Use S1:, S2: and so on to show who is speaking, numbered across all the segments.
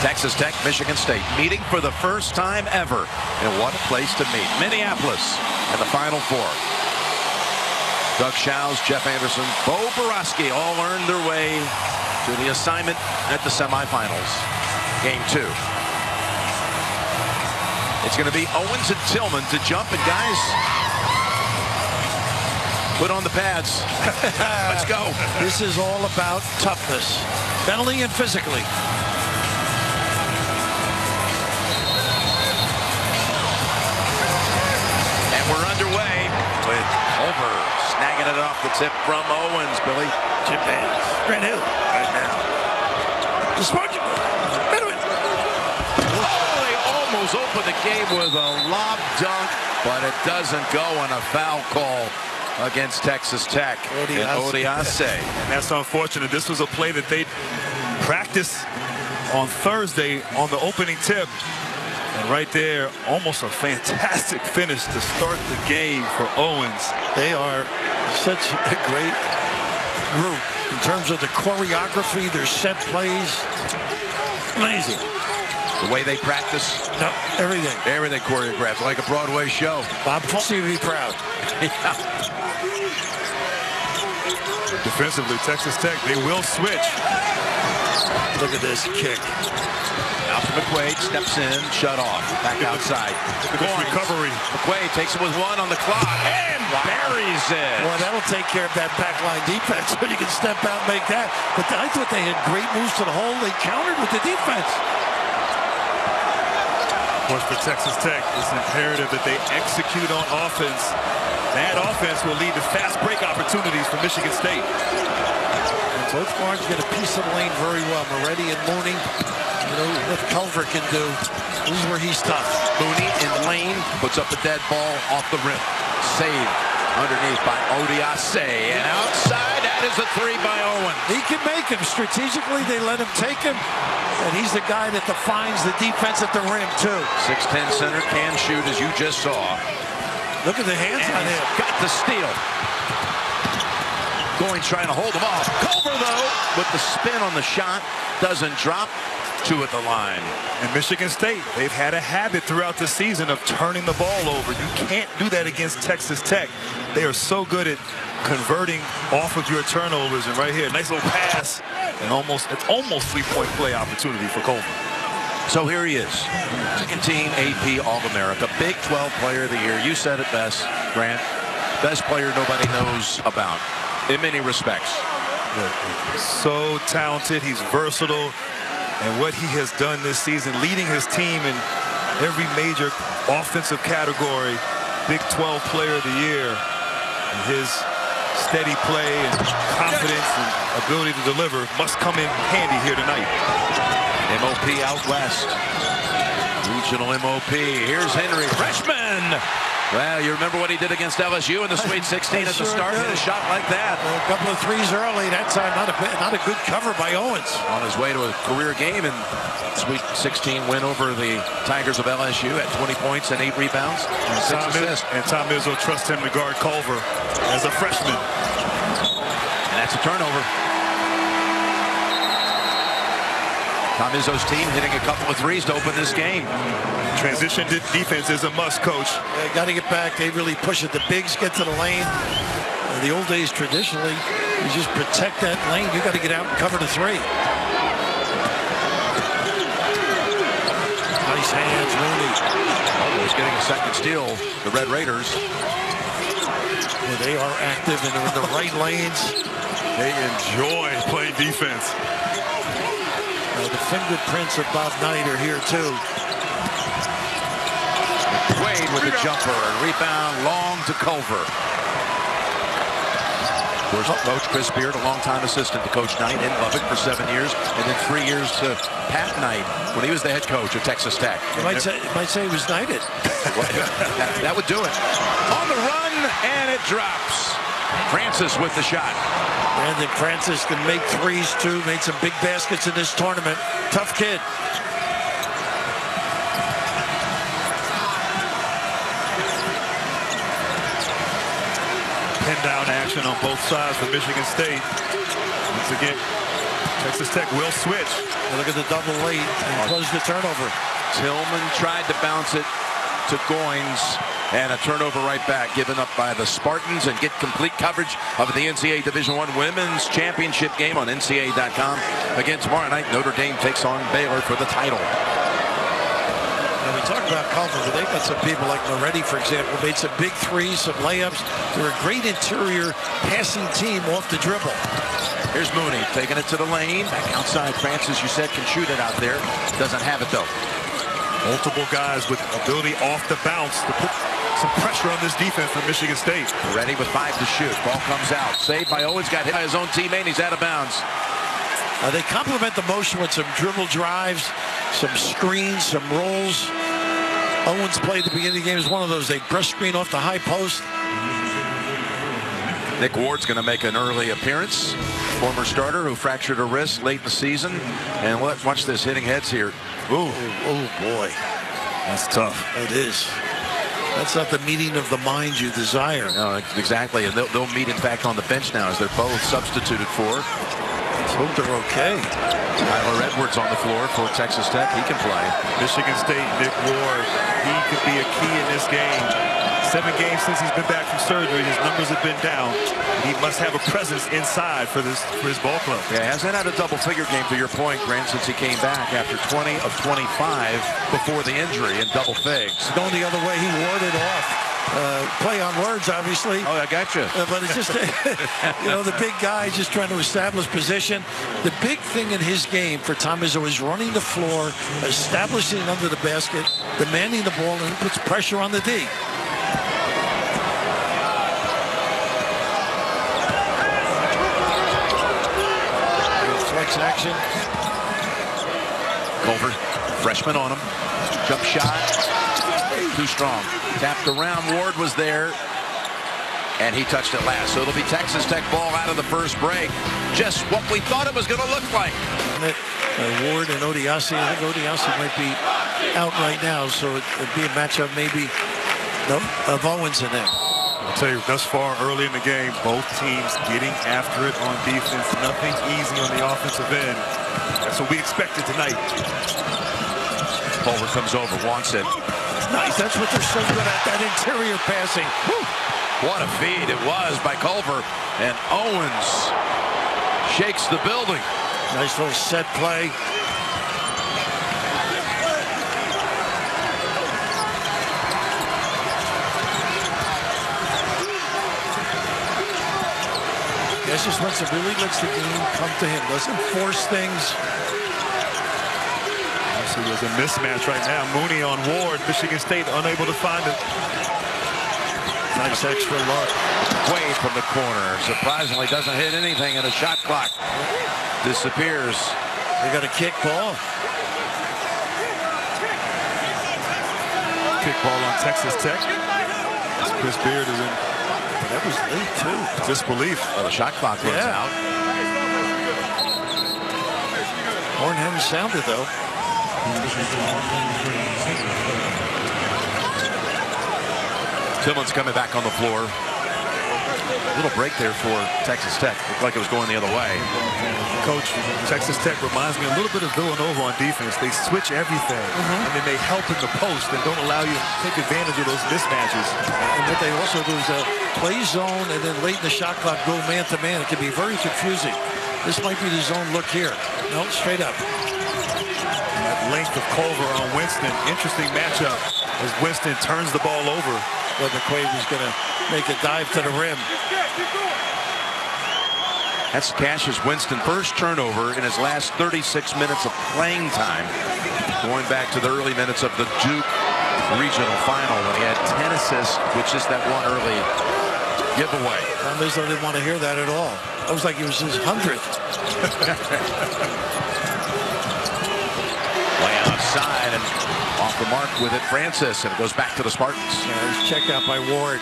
S1: Texas Tech, Michigan State meeting for the first time ever. And what a place to meet. Minneapolis and the Final Four. Doug Shows, Jeff Anderson, Bo Borowski all earned their way to the assignment at the semifinals. Game 2. It's going to be Owens and Tillman to jump. And guys, put on the pads. Let's go.
S2: This is all about toughness, mentally and physically.
S1: And we're underway with Culver snagging it off the tip from Owens. Billy.
S2: Chip hands. Grant Hill. Right now. The smart.
S1: Oh, they almost opened the game with a lob dunk, but it doesn't go on a foul call against Texas Tech. Odiase.
S3: And that's unfortunate. This was a play that they practiced on Thursday on the opening tip. And right there, almost a fantastic finish to start the game for Owens.
S2: They are such a great group in terms of the choreography, their set plays. Amazing.
S1: The way they practice.
S2: No, everything.
S1: Everything choreographed, like a Broadway show.
S2: Bob Fosse would be proud.
S1: Yeah.
S3: Defensively, Texas Tech, they will switch.
S2: Look at this kick.
S1: Now McQuaid steps in, shut off, back outside.
S3: Recovery.
S1: McQuaid takes it with 1 on the clock and buries it.
S2: Well, that'll take care of that backline defense when you can step out and make that. But I thought they had great moves to the hole. They countered with the defense.
S3: Of course, for Texas Tech, it's imperative that they execute on offense. That offense will lead to fast break opportunities for Michigan State.
S2: And both guards get a piece of the lane very well. Moretti and Mooney, you know what Culver can do. This is where he's tough.
S1: Mooney in the lane, puts up a dead ball off the rim. Saved underneath by Odiase. And outside, that is a 3 by Owens.
S2: He can make him. Strategically, they let him take him. And he's the guy that defines the defense at the rim, too.
S1: 6'10" center can shoot, as you just saw.
S2: Look at the hands on him.
S1: Got the steal. Going, trying to hold him off. Culver, though, with the spin on the shot, doesn't drop. 2 at the line.
S3: And Michigan State, they've had a habit throughout the season of turning the ball over. You can't do that against Texas Tech. They are so good at converting off of your turnovers. And right here, nice little pass. And it's almost 3-point play opportunity for Culver.
S1: So here he is, second team AP All-America, Big 12 Player of the Year. You said it best, Grant. Best player nobody knows about in many respects.
S3: So talented, he's versatile, and what he has done this season, leading his team in every major offensive category, Big 12 Player of the Year, and his steady play and confidence and ability to deliver must come in handy here tonight.
S1: MOP out west. Regional MOP. Here's Henry, freshman. Well, you remember what he did against LSU in the Sweet 16 at the start? Hit a shot like that.
S2: A couple of threes early. That time, not a good cover by Owens.
S1: On his way to a career game and Sweet 16 win over the Tigers of LSU at 20 points and 8 rebounds and 6 assists.
S3: And Tom Izzo trusts him to guard Culver as a freshman.
S1: And that's a turnover. Tom Izzo's team hitting a couple of threes to open this game.
S3: Transition defense is a must, coach.
S2: They got to get back. They really push it. The bigs get to the lane. In the old days, traditionally, you just protect that lane. You got to get out and cover the 3. Nice hands, Mooney.
S1: Almost getting a second steal. The Red Raiders.
S2: Well, they are active and they're in the right lanes.
S3: They enjoy playing defense.
S2: The fingerprints of Bob Knight are here, too.
S1: Wade with the jumper. Rebound long to Culver. Of course, Coach Chris Beard, a longtime assistant to Coach Knight in Lubbock for 7 years, and then 3 years to Pat Knight when he was the head coach of Texas Tech.
S2: You might say he was knighted.
S1: That would do it. On the run, and it drops. Francis with the shot.
S2: Brandon Francis can make threes, too. Made some big baskets in this tournament. Tough kid.
S3: Pin down action on both sides for Michigan State. Once again, Texas Tech will switch.
S2: Look at the double late and close the turnover.
S1: Tillman tried to bounce it to Goins, and a turnover right back given up by the Spartans, and get complete coverage of the NCAA Division I Women's Championship game on NCAA.com. Again, tomorrow night, Notre Dame takes on Baylor for the title.
S2: And we talk about Culver, but they've got some people like Moretti, for example, made some big threes, some layups. They're a great interior passing team off the dribble.
S1: Here's Mooney taking it to the lane. Back outside. Francis, you said, can shoot it out there. Doesn't have it, though.
S3: Multiple guys with ability off the bounce to put some pressure on this defense for Michigan State.
S1: Ready with 5 to shoot. Ball comes out. Saved by Owens. Got hit by his own teammate. He's out of bounds.
S2: They complement the motion with some dribble drives, some screens, some rolls. Owens played at the beginning of the game as one of those. They brush screen off the high post.
S1: Nick Ward's going to make an early appearance. Former starter who fractured a wrist late in the season. And let's watch this, hitting heads here.
S2: Ooh, oh boy.
S3: That's tough.
S2: It is. That's not the meeting of the mind you desire.
S1: No, exactly. And they'll meet, in fact, on the bench now as they're both substituted for.
S2: Let's hope they're okay.
S1: Tyler Edwards on the floor for Texas Tech. He can play.
S3: Michigan State, Nick Ward. He could be a key in this game. 7 games since he's been back from surgery. His numbers have been down. He must have a presence inside for his ball club.
S1: Yeah, hasn't had a double-figure game, to your point, Grant, since he came back after 20 of 25 before the injury in double figs.
S2: Going the other way, he warded off. Play on words, obviously.
S1: Oh, I got you.
S2: But it's just, you know, the big guy just trying to establish position. The big thing in his game for Tom Izzo is running the floor, establishing under the basket, demanding the ball, and puts pressure on the D. Flex action.
S1: Culver, freshman on him. Jump shot. Too strong. Tapped around. Ward was there, and he touched it last. So it'll be Texas Tech ball out of the first break. Just what we thought it was going to look like.
S2: Ward and Odiasi. I think Odiasi might be out right now, so it'd be a matchup maybe of Owens in there.
S3: I'll tell you, thus far early in the game, both teams getting after it on defense. Nothing easy on the offensive end. That's what we expected tonight.
S1: Culver comes over, wants it.
S2: Nice. That's what they're so good at, that interior passing.
S1: Whew. What a feed it was by Culver. And Owens shakes the building.
S2: Nice little set play. Guess just wants to really lets the game come to him. Doesn't force things.
S3: So there's a mismatch right now. Mooney on Ward. Michigan State unable to find it.
S2: Nice extra look.
S1: Wade from the corner. Surprisingly doesn't hit anything, and a shot clock disappears.
S2: They got a kick ball.
S3: Kick ball on Texas Tech. Chris Beard is in.
S2: That was late, too.
S3: Disbelief.
S1: Well, the shot clock runs out.
S2: Horn hadn't sounded, though.
S1: Tillman's coming back on the floor. A little break there for Texas Tech. Looked like it was going the other way.
S3: Coach, Texas Tech reminds me a little bit of Villanova on defense. They switch everything, and then they help in the post and don't allow you to take advantage of those mismatches.
S2: And what they also do is play zone and then late in the shot clock go man-to-man. It can be very confusing. This might be the zone look here. No, straight up.
S3: That length of Culver on Winston. Interesting matchup as Winston turns the ball over.
S2: But McQuaid was going to make a dive to the rim.
S1: That's Cassius Winston, first turnover in his last 36 minutes of playing time. Going back to the early minutes of the Duke regional final when he had 10 assists with just that one early giveaway.
S2: Tom Izzo didn't want to hear that at all. It was like it was his 100th.
S1: Way outside and off the mark with it, Francis, and it goes back to the Spartans.
S2: He's checked out by Ward.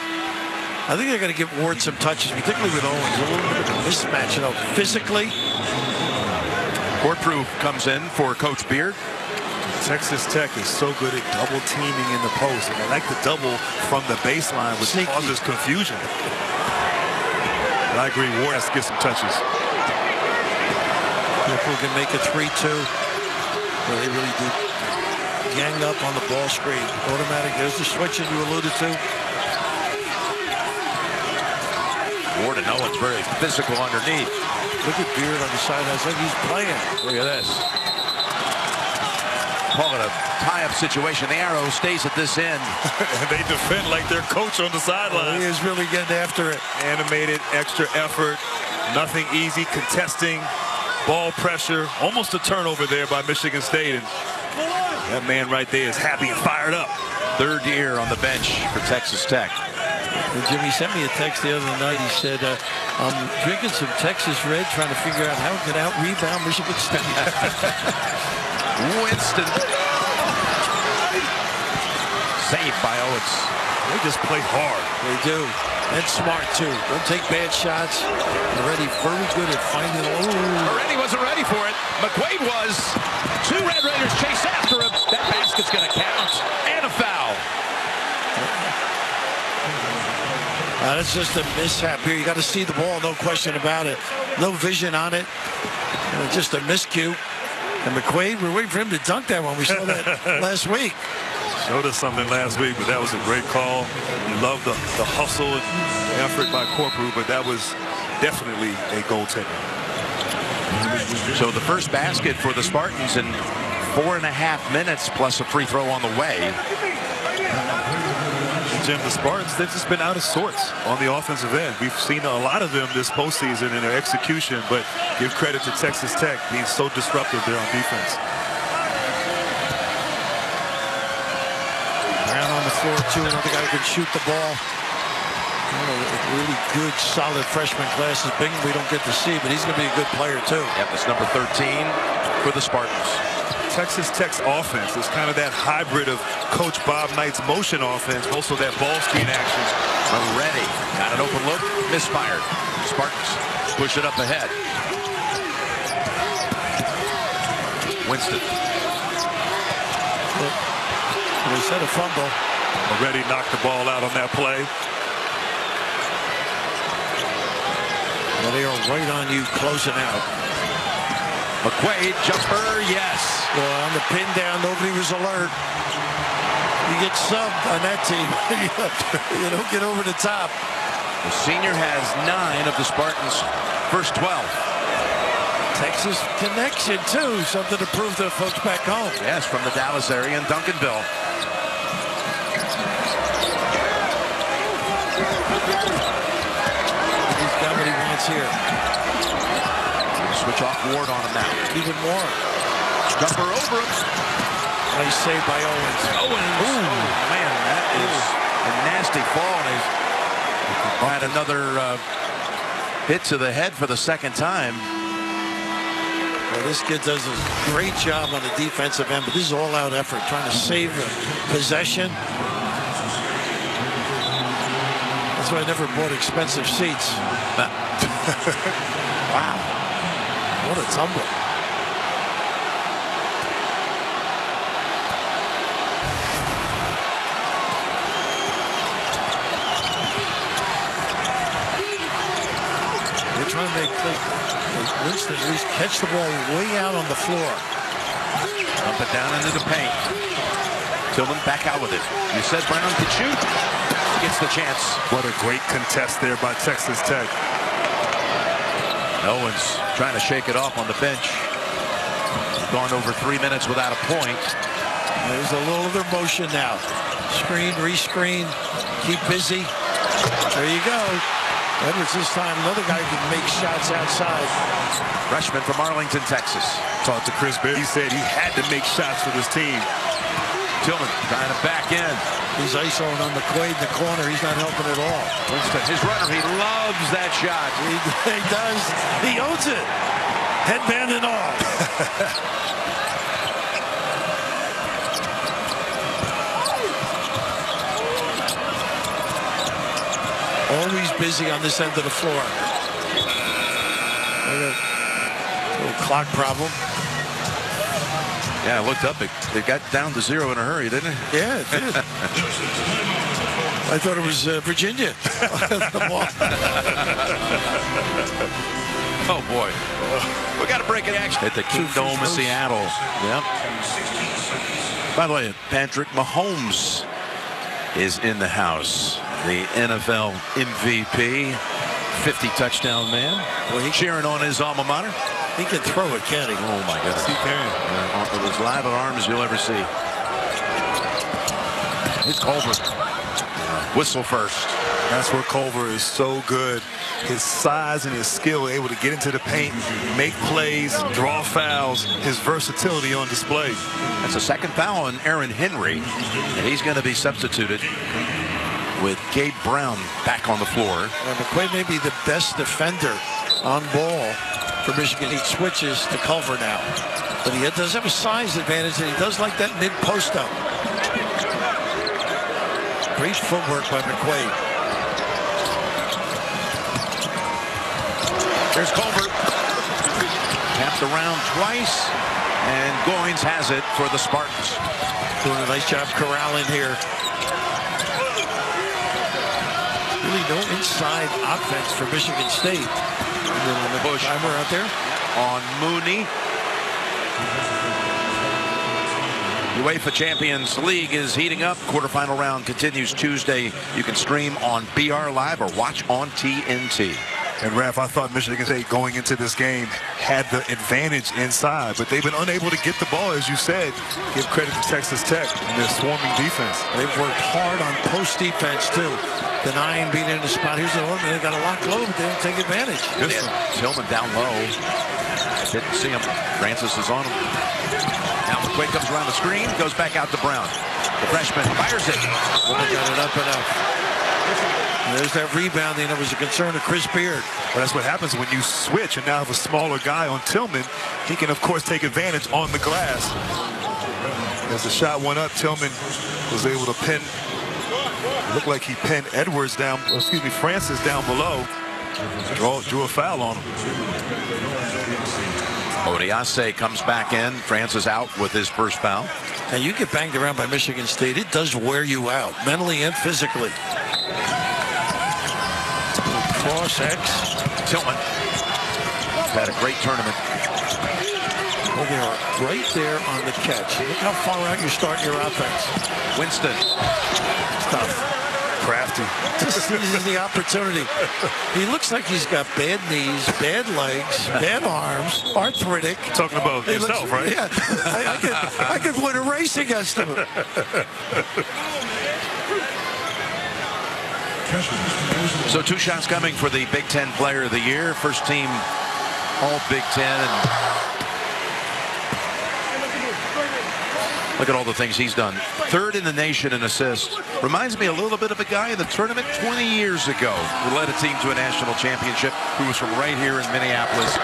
S2: I think they're going to give Ward some touches, particularly with Owens. A little bit of a mismatch, you know, physically.
S1: Court crew comes in for Coach Beard.
S3: Texas Tech is so good at double teaming in the post, and they like the double from the baseline, which causes confusion. But I agree, Ward has to get some touches.
S2: Liverpool can make a 3-2. Well, they really do gang up on the ball screen. Automatic. There's the switching you alluded to.
S1: Ward and Owens very physical underneath.
S2: Look at Beard on the sideline. It's like he's playing.
S1: Look at this. Call it a tie-up situation. The arrow stays at this end.
S3: They defend like their coach on the sideline.
S2: He is really getting after it.
S3: Animated, extra effort. Nothing easy. Contesting. Ball pressure. Almost a turnover there by Michigan State. And that man right there is happy and fired up.
S1: Third year on the bench for Texas Tech.
S2: And Jimmy sent me a text the other night. He said, I'm drinking some Texas Red, trying to figure out how it could out-rebound Michigan State.
S1: Winston. Saved by Owens.
S3: They just play hard.
S2: They do. And smart, too. Don't take bad shots. Already very good at finding.
S1: Already wasn't ready for it. McQuaid was. Two Red Raiders chase after him. That basket's going to count. And a foul.
S2: That's just a mishap here. You got to see the ball, no question about it. No vision on it. Just a miscue. And McQuaid, we're waiting for him to dunk that one. We saw that last week.
S3: Showed us something last week, but that was a great call. You love the hustle and effort by Corporal, but that was definitely a goaltender.
S1: So the first basket for the Spartans in 4.5 minutes, plus a free throw on the way.
S3: Jim, the Spartans, they've just been out of sorts on the offensive end. We've seen a lot of them this postseason in their execution, but give credit to Texas Tech being so disruptive there on defense.
S2: Brown on the floor, too. Another guy who can shoot the ball. A really good, solid freshman class is Bingham we don't get to see, but he's going to be a good player, too.
S1: Yep, that's number 13 for the Spartans.
S3: Texas Tech's offense is kind of that hybrid of Coach Bob Knight's motion offense, also that ball screen action.
S1: Ready. Got an open look. Misfired. Spartans push it up ahead. Winston.
S2: They said a fumble.
S3: Already knocked the ball out on that play.
S2: Well, they are right on you, closing out.
S1: McQuaid, jumper, yes.
S2: Well, on the pin down, nobody was alert. You get subbed on that team. You don't get over the top.
S1: The senior has 9 of the Spartans' first 12.
S2: Texas connection, too. Something to prove to the folks back home.
S1: Yes, from the Dallas area and Duncanville.
S2: He's got what he wants here.
S1: Switch off Ward on him now.
S2: Even more.
S1: Jumper over him.
S2: Nice save by Owens.
S1: Owens. Ooh, man, that is a nasty fall. And he's had another hit to the head for the second time.
S2: Well, this kid does a great job on the defensive end, but this is all-out effort, trying to save the possession. That's why I never bought expensive seats. Wow. What a tumble. They're trying to make Winston at least catch the ball way out on the floor.
S1: Dump it down into the paint. Tillman back out with it. You said Brown could shoot. Gets the chance.
S3: What a great contest there by Texas Tech.
S1: Owens trying to shake it off on the bench. Gone over 3 minutes without a point.
S2: There's a little other motion now. Screen, rescreen, keep busy. There you go. Edwards this time, another guy who can make shots outside.
S1: Freshman from Arlington, Texas.
S3: Talked to Chris Beard. He said he had to make shots for this team.
S1: Tillman trying to back in.
S2: He's isoing on McQuaid in the corner. He's not helping at all.
S1: Winston, his runner, he loves that shot.
S2: He does. He owns it. Headband and all. Always busy on this end of the floor. Little clock problem.
S1: Yeah, I looked up. It got down to 0 in a hurry, didn't it?
S2: Yeah, it did. I thought it was Virginia.
S1: Oh, boy. We got to break it at the Kingdome of Seattle. Yep. By the way, Patrick Mahomes is in the house. The NFL MVP, 50 touchdown man. Well, he's cheering on his alma mater.
S2: He can throw it, can't he?
S1: Oh my goodness. He can. With as live arms you'll ever see. Here's Culver. Whistle first.
S3: That's where Culver is so good. His size and his skill, able to get into the paint, make plays, draw fouls, his versatility on display.
S1: That's a second foul on Aaron Henry. And he's going to be substituted with Gabe Brown back on the floor.
S2: McQuaid may be the best defender on ball for Michigan. He switches to Culver now. But he does have a size advantage, and he does like that mid-post up. Great footwork by McQuaid.
S1: There's Culver. Tapped around twice, and Goins has it for the Spartans.
S2: Doing a nice job corralling here. Really no inside offense for Michigan State.
S1: Bush
S2: timer out there
S1: on Mooney. UEFA Champions League is heating up. Quarterfinal round continues Tuesday. You can stream on BR Live or watch on TNT.
S3: And Raph, I thought Michigan State going into this game had the advantage inside, but they've been unable to get the ball, as you said. Give credit to Texas Tech and their swarming defense.
S2: They've worked hard on post defense too. Denying being in the spot. Here's the one. They got a lot low, but they don't take advantage.
S1: Tillman down low. Didn't see him. Francis is on him. Now McQuaid comes around the screen, goes back out to Brown. The freshman fires it.
S2: Well, they got it up and up. There's that rebounding that was a concern of Chris Beard.
S3: Well, that's what happens when you switch and now have a smaller guy on Tillman. He can, of course, take advantage on the glass. As the shot went up, Tillman was able to pin. It looked like he pinned Edwards down, excuse me, Francis down below. Drew a foul on him.
S1: Odiase comes back in. Francis out with his first foul.
S2: Now you get banged around by Michigan State. It does wear you out, mentally and physically. Cross X.
S1: Tillman had a great tournament.
S2: Well, they are right there on the catch. Look how far out you're starting your offense.
S1: Winston.
S2: Tough.
S3: Crafty.
S2: Just seizes the opportunity. He looks like he's got bad knees, bad legs, bad arms, arthritic.
S3: Talking about yourself, right?
S2: Yeah. I could win a race against him.
S1: So 2 shots coming for the Big Ten Player of the Year. First team all Big Ten. And look at all the things he's done. 3rd in the nation in assists. Reminds me a little bit of a guy in the tournament 20 years ago who led a team to a national championship, who was from right here in Minneapolis.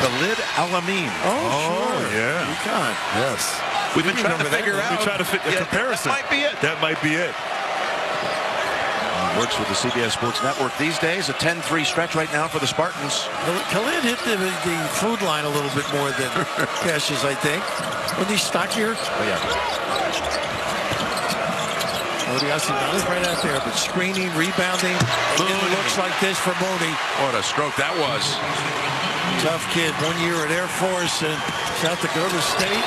S1: Khalid Al-Amin.
S2: Oh, sure.
S3: Yeah.
S2: UConn.
S3: Yes.
S1: We've been trying to figure out.
S3: We try to fit the comparison.
S1: That might be it.
S3: That might be it.
S1: Works with the CBS Sports Network these days. A 10-3 stretch right now for the Spartans.
S2: Khalid hit the food line a little bit more than Cassius, I think. Wasn't he stockier?
S1: Oh, yeah.
S2: Odiase is right out there, but screening, rebounding, and it looks like this for Mooney.
S1: What a stroke that was.
S2: Tough kid. 1 year at Air Force and South Dakota State.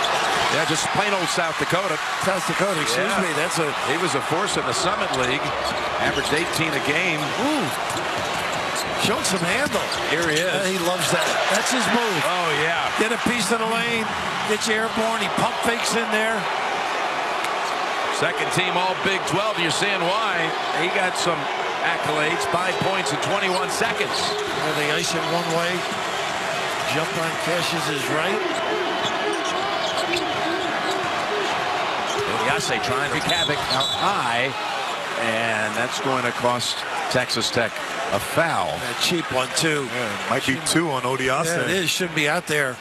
S1: Yeah, just plain old South Dakota.
S2: South Dakota, excuse me.
S1: He was a force in the Summit League. Averaged 18 a game.
S2: Ooh. Showing some handle.
S1: Here he is.
S2: He loves that. That's his move.
S1: Oh, yeah.
S2: Get a piece of the lane. Get you airborne. He pump fakes in there.
S1: Second team all Big 12. You're seeing why. He got some accolades. 5 points in 21 seconds.
S2: And they ice it one way. Jump on Cassius' right.
S1: Odiase trying to wreak havoc out high. And that's going to cost Texas Tech a foul.
S2: A cheap one, too.
S3: Yeah, might be 2 on Odiase.
S2: Yeah, it is. Shouldn't be out there.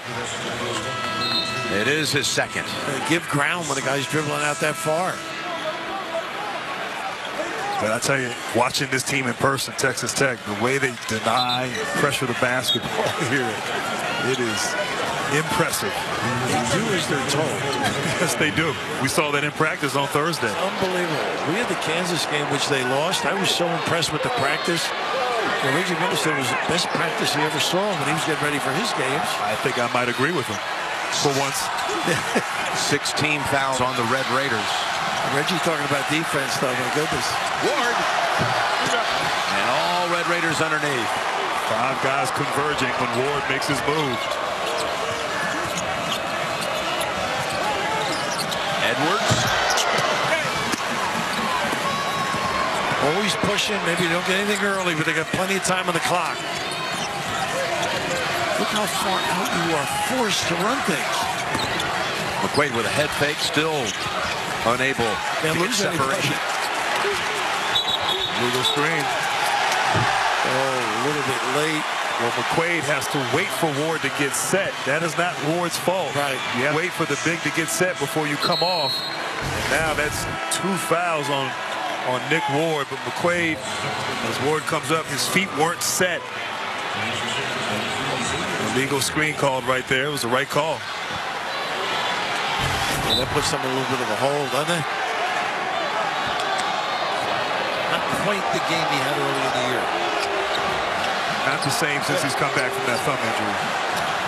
S1: It is his second.
S2: Give ground when the guy's dribbling out that far.
S3: But I tell you, watching this team in person, Texas Tech, the way they deny and pressure the basketball here, it is impressive.
S2: They do as they're told.
S3: Yes, they do. We saw that in practice on Thursday.
S2: Unbelievable. We had the Kansas game, which they lost. I was so impressed with the practice. Well, Reggie Miller said it was the best practice he ever saw when he was getting ready for his games.
S3: I think I might agree with him for once.
S1: 16 fouls on the Red Raiders.
S2: Reggie talking about defense, though. My goodness.
S1: Ward. And all Red Raiders underneath.
S3: 5 guys converging when Ward makes his move.
S1: Edwards.
S2: Always pushing. Maybe they don't get anything early, but they got plenty of time on the clock. Look how far out you are forced to run things.
S1: McQuaid with a head fake, still unable to get separation.
S3: Legal screen.
S2: Oh, a little bit late.
S3: Well, McQuaid has to wait for Ward to get set. That is not Ward's fault.
S2: Right.
S3: You have to wait for the big to get set before you come off. And now that's 2 fouls on Nick Ward, but McQuaid, as Ward comes up, his feet weren't set. Illegal screen called right there. It was the right call.
S2: Well, that puts them in a little bit of a hole, doesn't it? Not quite the game he had early in the year.
S3: Not the same since he's come back from that thumb injury.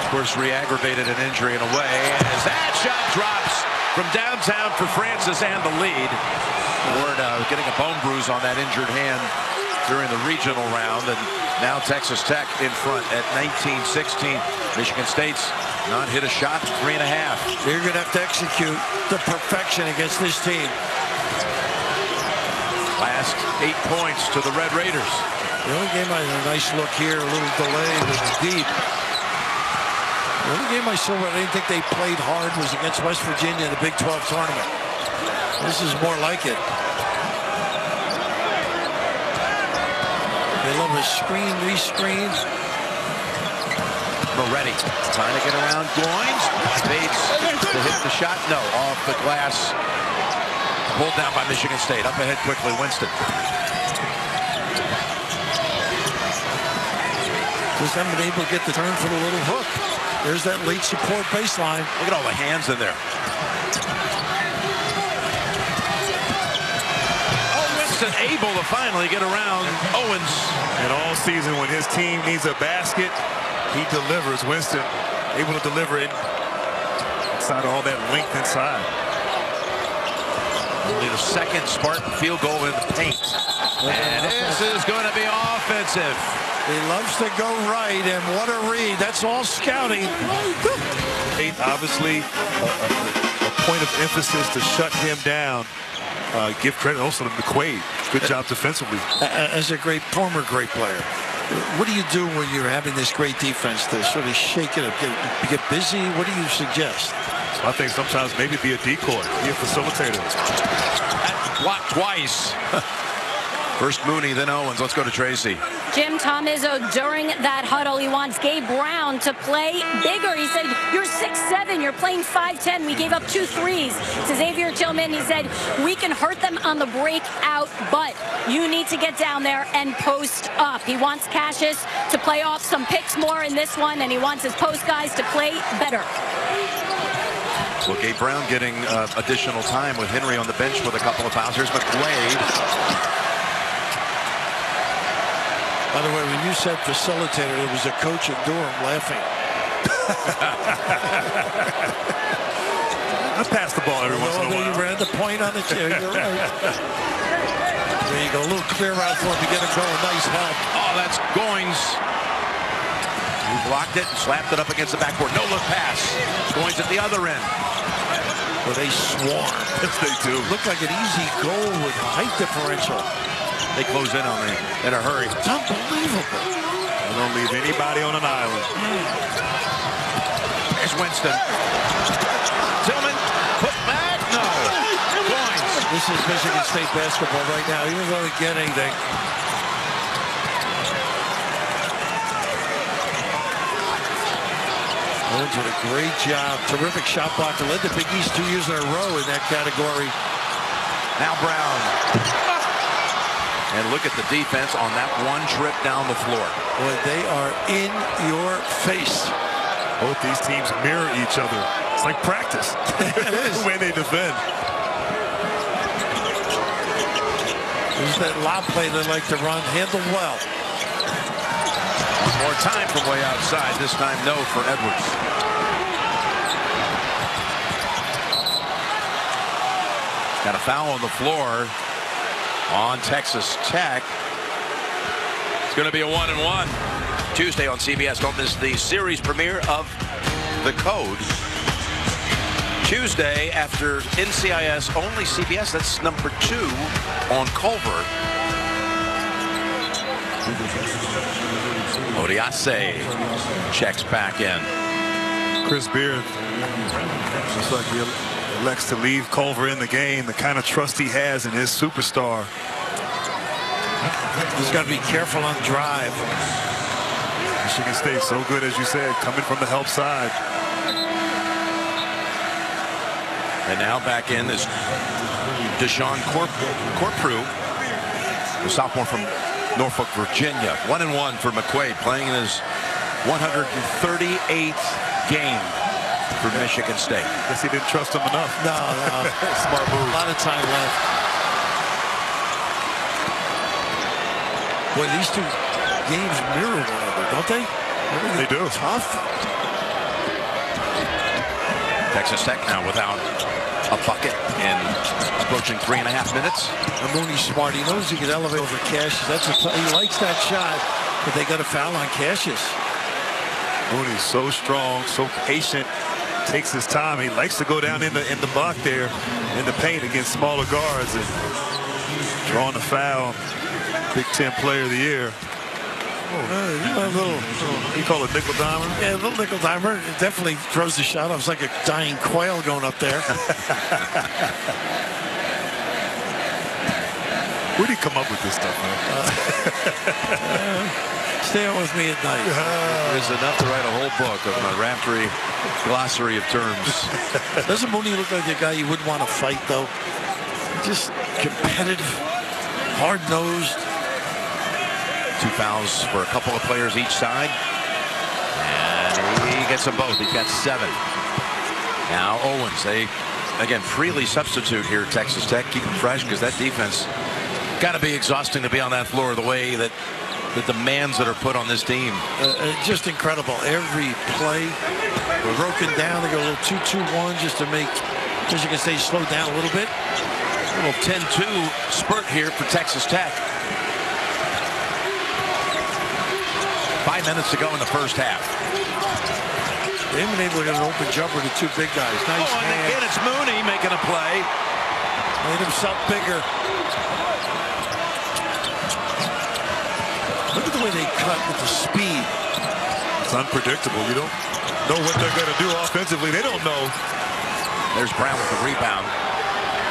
S1: Of course, re-aggravated an injury in a way. As that shot drops from downtown for Francis and the lead. Ward getting a bone bruise on that injured hand during the regional round, and now Texas Tech in front at 19-16. Michigan State's not hit a shot in 3.5.
S2: You're going to have to execute to perfection against this team.
S1: Last 8 points to the Red Raiders.
S2: The only game I had a nice look here, a little delay was deep. The only game I saw where I didn't think they played hard was against West Virginia in the Big 12 tournament. This is more like it. They love a screen, re-screen.
S1: Moretti trying to get around Goins. Bates to hit the shot. No, off the glass. Pulled down by Michigan State. Up ahead quickly, Winston.
S2: Just haven't been able to get the turn for the little hook. There's that late support baseline.
S1: Look at all the hands in there. Able to finally get around Owens.
S3: And all season when his team needs a basket, he delivers. Winston able to deliver it inside all that length inside.
S1: Only the second Spartan field goal in the paint. And this is going to be offensive.
S2: He loves to go right, and what a read. That's all scouting.
S3: Obviously, a point of emphasis to shut him down. Give credit also to McQuaid. Good job defensively.
S2: As a former great player, what do you do when you're having this great defense to sort of shake it up, get busy? What do you suggest?
S3: I think sometimes maybe be a decoy, be a facilitator.
S1: Blocked twice. First Mooney, then Owens. Let's go to Tracy.
S4: Jim, Tom Izzo, during that huddle, he wants Gabe Brown to play bigger. He said, you're 6'7", you're playing 5'10". We gave up 2 threes. To Xavier Tillman, he said, we can hurt them on the breakout, but you need to get down there and post up. He wants Cassius to play off some picks more in this one, and he wants his post guys to play better.
S1: Well, Gabe Brown getting additional time with Henry on the bench with a couple of fouls. Here's McQuaid.
S2: By the way, when you said facilitator, there was a coach in Durham laughing.
S3: I pass the ball every once in a while.
S2: You ran the point on the chair. You're right. There you go. A little clear out for him to get him going. Nice help.
S1: Oh, that's Goins. He blocked it and slapped it up against the backboard. No look pass. Goins at the other end.
S2: Well, they swarm.
S3: Yes, they do.
S2: Looked like an easy goal with height differential.
S1: They close in on me in a hurry.
S2: It's unbelievable.
S3: They don't leave anybody on an island.
S1: There's Winston. Tillman, put back. No. Goins.
S2: This is Michigan State basketball right now. He doesn't really get anything. Owens did a great job. Terrific shot blocker. Led the Big East 2 years in a row in that category.
S1: Now Brown. And look at the defense on that one trip down the floor.
S2: Boy, they are in your face.
S3: Both these teams mirror each other. It's like practice.
S2: It is.
S3: The way they defend.
S2: There's that lob play they like to run. Handled well.
S1: more time from way outside. This time, no for Edwards. Got a foul on the floor on Texas Tech. It's going to be a 1-and-1. Tuesday on CBS. Don't miss the series premiere of The Code. Tuesday after NCIS, only CBS. That's number 2 on Culver. Odiase checks back in.
S3: Chris Beard, just like he elects to leave Culver in the game, the kind of trust he has in his superstar.
S2: He's got to be careful on drive.
S3: Michigan State so good, as you said, coming from the help side.
S1: And now back in is Deshaun Corprew, the sophomore from Norfolk, Virginia. 1-and-1 for McQuaid, playing in his 138th game for Michigan State.
S3: Guess he didn't trust him enough.
S2: No.
S3: Smart move.
S2: A lot of time left. Boy, these 2 games mirror one another, don't they?
S3: They do.
S2: Tough.
S1: Texas Tech now without a bucket in approaching 3.5 minutes.
S2: And Mooney's smart. He knows he can elevate over Cassius. He likes that shot, but they got a foul on Cassius.
S3: Mooney's so strong, so patient, takes his time. He likes to go down in the block there in the paint against smaller guards and drawing a foul. Big Ten Player of the Year. You call it nickel dimer?
S2: Yeah, a little nickel dimer. It definitely throws the shot off. It's like a dying quail going up there.
S3: Where do you come up with this stuff, man?
S2: Stay on with me at night.
S1: There's enough to write a whole book of my Raftery glossary of terms.
S2: Doesn't Mooney look like a guy you would want to fight, though? Just competitive, hard-nosed.
S1: 2 fouls for a couple of players each side. And he gets them both. He's got 7. Now Owens, they, again, freely substitute here at Texas Tech. Keep them fresh because that defense got to be exhausting to be on that floor the way that the demands that are put on this team.
S2: Just incredible. Every play broken down. They go a little 2-2-1 just to make Michigan State slow down a little bit.
S1: A little 10-2 spurt here for Texas Tech. 5 minutes to go in the first half.
S2: They haven't been able to get an open jumper to 2 big guys. Nice
S1: and again, it's Mooney making a play.
S2: Made himself bigger. Look at the way they cut with the speed.
S3: It's unpredictable. You don't know what they're going to do offensively. They don't know.
S1: There's Brown with the rebound.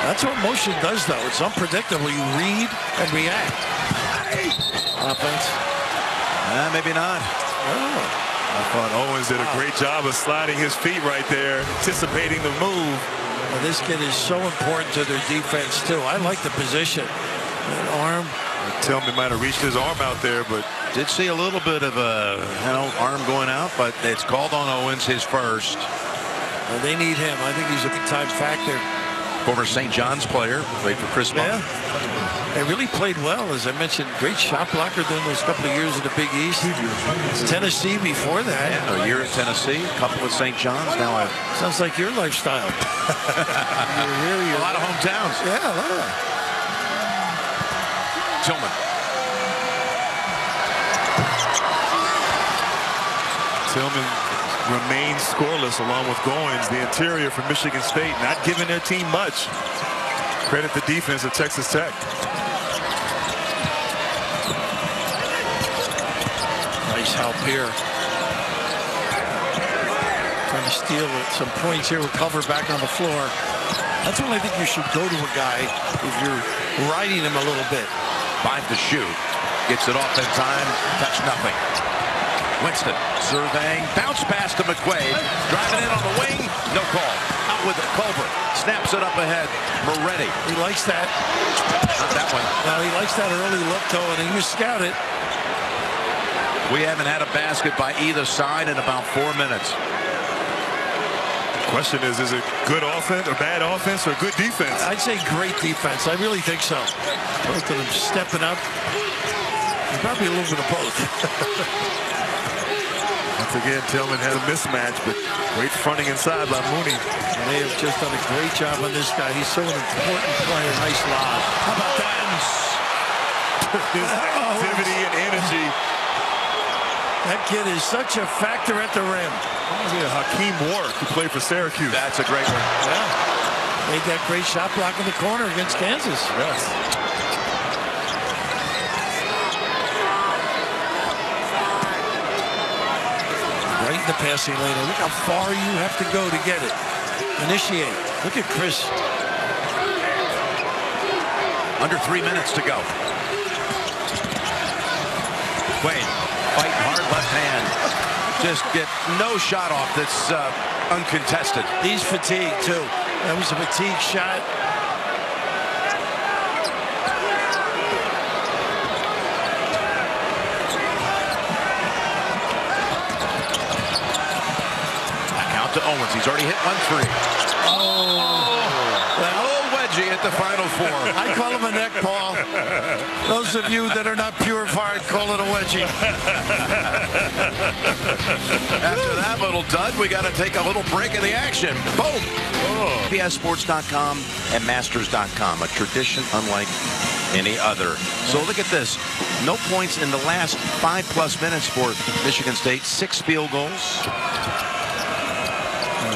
S2: That's what motion does, though. It's unpredictable. You read and react. Offense.
S1: Maybe not.
S2: Oh.
S3: I thought Owens did a great job of sliding his feet right there, anticipating the move.
S2: Well, this kid is so important to their defense, too. I like the position. That arm.
S3: Tillman might have reached his arm out there, but
S1: did see a little bit of a arm going out, but it's called on Owens, his first.
S2: Well, they need him. I think he's a big-time factor.
S1: Former St. John's player, played for Chris Monk.
S2: Yeah. They really played well, as I mentioned. Great shot blocker during those couple of years in the Big East. Tennessee before that.
S1: Yeah, a year in Tennessee, a couple with St. John's. Now
S2: sounds like your lifestyle.
S1: A lot of hometowns.
S2: Yeah, a lot of.
S1: Tillman.
S3: Tillman remains scoreless along with Goins. The interior for Michigan State not giving their team much. Credit the defense of Texas Tech.
S2: Nice help here. Trying to steal some points here with cover back on the floor. That's when I think you should go to a guy if you're riding him a little bit.
S1: 5 to shoot. Gets it off in time. Touch nothing. Winston surveying. Bounce pass to McQuaid. Driving in on the wing. No call. Out with it. Culver. Snaps it up ahead. Moretti.
S2: He likes that.
S1: Not that one.
S2: No, he likes that early look, though, and he was scouted.
S1: We haven't had a basket by either side in about 4 minutes.
S3: Question is it good offense or bad offense or good defense?
S2: I'd say great defense. I really think so. Both of them stepping up. Probably a little bit of both.
S3: Once again, Tillman had a mismatch, but great fronting inside by Mooney.
S2: And they have just done a great job on this guy. He's so an important player. Nice lob. How about that?
S3: His activity and energy.
S2: That kid is such a factor at the rim.
S3: Yeah, Hakeem Warwick, who played for Syracuse.
S1: That's a great one.
S2: Yeah. Made that great shot block in the corner against Kansas.
S3: Yes.
S2: Right in the passing lane. Look how far you have to go to get it. Initiate. Look at Chris.
S1: Under 3 minutes to go. Wade fighting hard left hand. Just get no shot off that's uncontested.
S2: He's fatigued too. That was a fatigue shot.
S1: Back out to Owens. He's already hit 1 3. At the Final Four.
S2: I call him a neck ball. Those of you that are not pure of heart call it a wedgie.
S1: After that little dud, we got to take a little break in the action. Boom. PSSports.com and Masters.com. A tradition unlike any other. So look at this. No points in the last 5+ minutes for Michigan State. 6 field goals.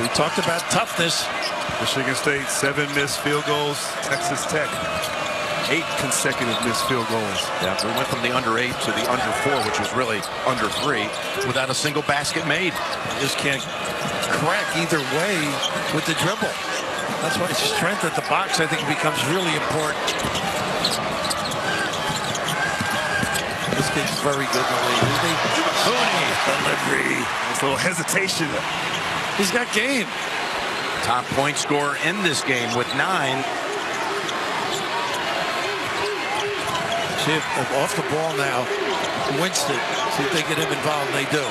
S2: We talked about toughness.
S3: Michigan State, 7 missed field goals. Texas Tech, 8 consecutive missed field goals.
S1: Yeah, we went from the under 8 to the under 4, which was really under 3, without a single basket made.
S2: You just can't crack either way with the dribble. That's why strength at the box, I think, becomes really important. This kid's very good in the league.
S3: Delivery. There's a little hesitation.
S2: He's got game.
S1: Top point scorer in this game with 9.
S2: See if off the ball now. Winston. See if they get him involved. They do.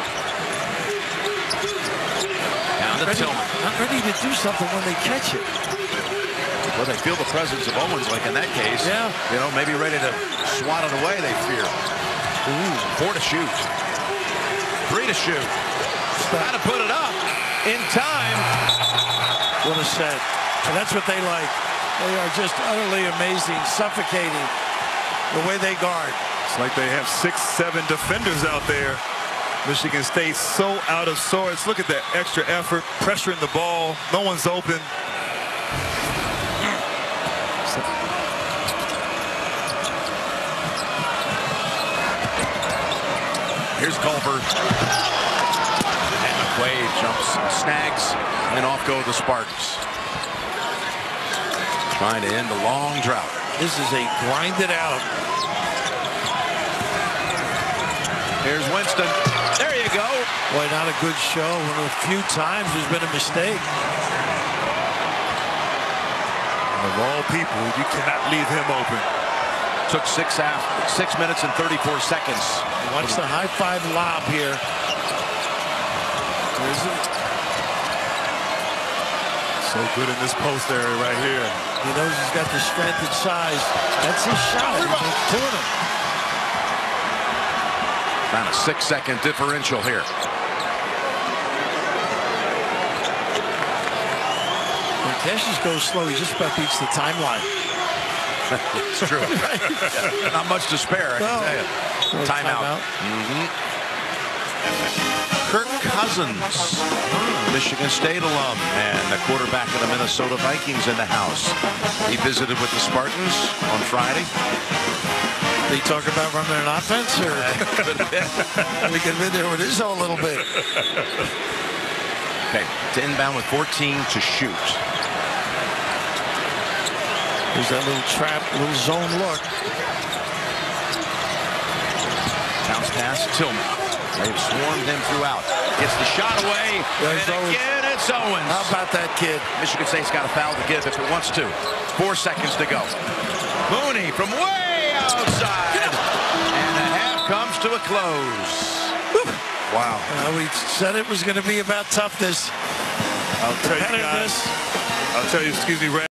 S1: Down to Tillman.
S2: Not ready to do something when they catch it.
S1: Well, they feel the presence of Owens, like in that case.
S2: Yeah.
S1: You know, maybe ready to swat it away, they fear. Ooh, 4 to shoot. 3 to shoot. Got to put it up in time.
S2: What a set. And that's what they like. They are just utterly amazing, suffocating the way they guard.
S3: It's like they have 6, 7 defenders out there. Michigan State so out of sorts. Look at that extra effort, pressuring the ball. No one's open.
S1: Here's Culver. And McQuaid jumps, snags, and off go the Spartans. Trying to end the long drought.
S2: This is a grind it out.
S1: Here's Winston. There you go.
S2: Boy, not a good show. One of the few times there's been a mistake.
S3: Of all people, you cannot leave him open.
S1: Took 6 minutes and 34 seconds.
S2: Watch the high five lob here. There's it.
S3: So good in this post area right here.
S2: He knows he's got the strength and size. That's his shot. He's doing it.
S1: About a 6-second differential here.
S2: When Cassius goes slow, he just about beats the timeline.
S1: It's true. Not much to spare, I can tell you. Timeout. Kirk Cousins, Michigan State alum, and the quarterback of the Minnesota Vikings in the house. He visited with the Spartans on Friday.
S2: They talk about running an offense, or we can be there with his own little bit.
S1: Okay, to inbound with 14 to shoot.
S2: There's that little trap, little zone look.
S1: Bounce pass, Tillman. They've swarmed him throughout. Gets the shot away.
S2: There's
S1: and
S2: Owens.
S1: Again, it's Owens.
S2: How about that kid?
S1: Michigan State's got a foul to give if it wants to. 4 seconds to go. Mooney from way outside. And the half comes to a close. Whew. Wow.
S2: We said it was going to be about toughness.
S3: I'll tell you guys. I'll tell you, excuse me, Ray.